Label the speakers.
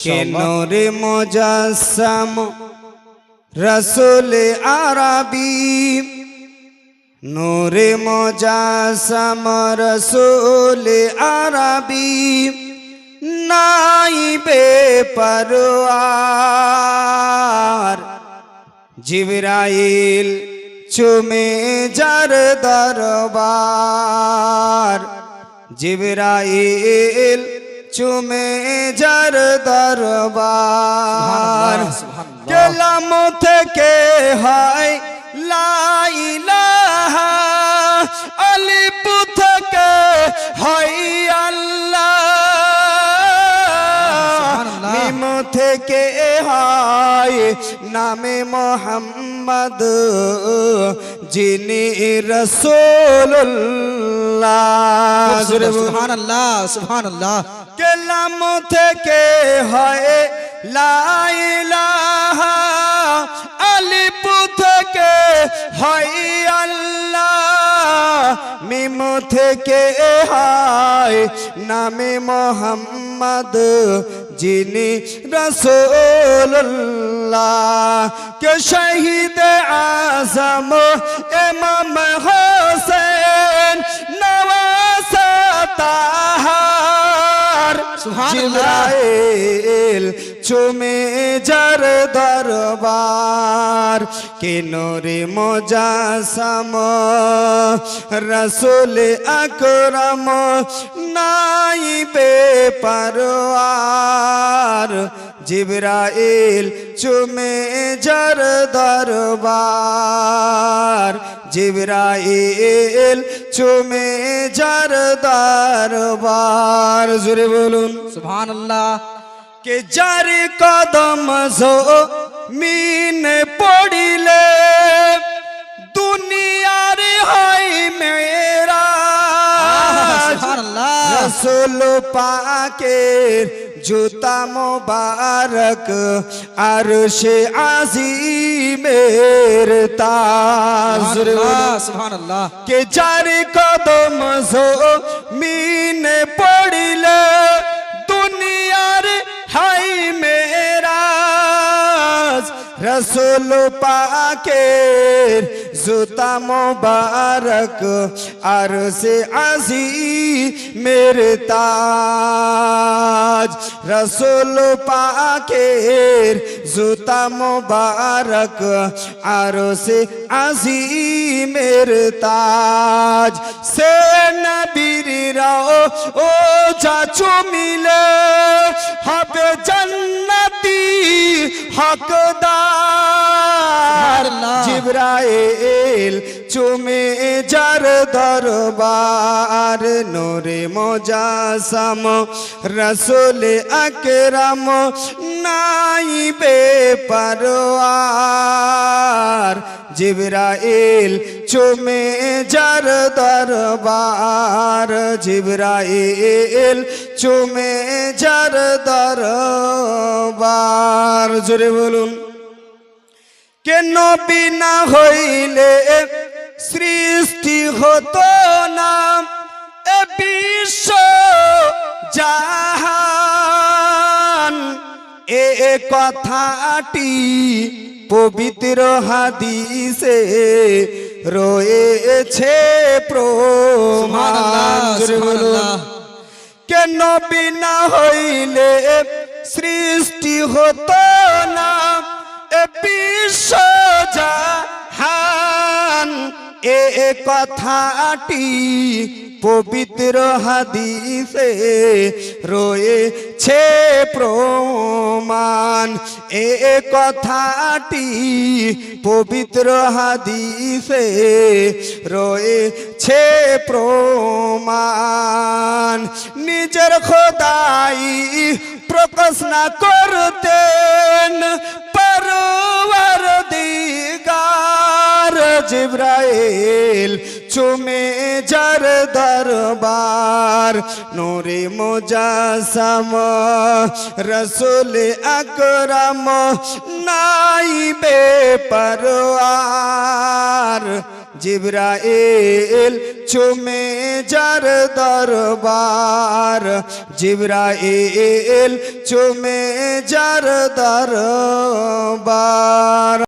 Speaker 1: के नूरे मुजस्सम रसूल अरबी नूरे मुजस्सम रसूल अरबी नाइबे परवार जिब्राइल चुमे जर दरबार जिब्राइल चुमे जर दरबार कलम থেকে হয় লা ইলাহা আলিফ থেকে হয় আল্লাহ মিম থেকে হয় নামে মোহাম্মদ যিনি রাসূলুল্লাহ সুবহানাল্লাহ সুবহানাল্লাহ कलम থেকে হয় লা ইলাহা আলিফ থেকে হয় আল্লাহ মিম থেকে হয় নামে মোহাম্মদ যিনি রাসূলুল্লাহ কে শহীদ আজম ইমাম হোসেন নওয়াজ তাহার जिब्राइल चुमे जर दरबार के नूरे मुजस्सम रसूल अकरम नाइबे परवार जिब्राइल चुमे जर दरबार जिब्राइल चुमे जर दरबार जुरे बोलुन सुभानअल्लाह के जार कदम मीन पड़िले दुनियार हाय मेरा सुभानअल्लाह रसूल पाकेर जूता मुबारक अर्शे आज़ीमेर ताज सुभानअल्लाह के जार कदम मीन पड़िले दुनियार हाय मेरा रसूल पाकेर जूता मुबारक अर्शे आज़ीमेर ताज रसूल पाकेर जूता मुबारक अर्शे आज़ीमेर ताज से नबीरा ओ चाचू मिले हबे जन्नती हकदार जिब्राइल चुमे जर दरबार नूरे मुजस्सम रसूल अकरम नाइबे परवार जिब्राइल चुमे जर दरबार जिब्राइल चुमे जर दरबार जुरे बोलुन के नबी ना हইলে सृष्टि হতো না এ বিশ্ব জাহান এ কথাটি পবিত্র হাদিসে রয়েছে প্রমাণ সুবহানাল্লাহ কে নবী না হইলে সৃষ্টি হতো না এ বিশ্ব জাহান এ কথাটি পবিত্র হাদিসে রয়েছে প্রমাণ এ কথাটি পবিত্র হাদিসে রয়েছে প্রমাণ নিজের খোদাই প্রকাশ না করতেন परवरदिगार जिब्राइल चुमे जर दरबार नूरे मुजस्सम रसूल अकरम नाइबे परवार जिब्राइल চুমে যার দরবার জিবরাইল চুমে যার দরবার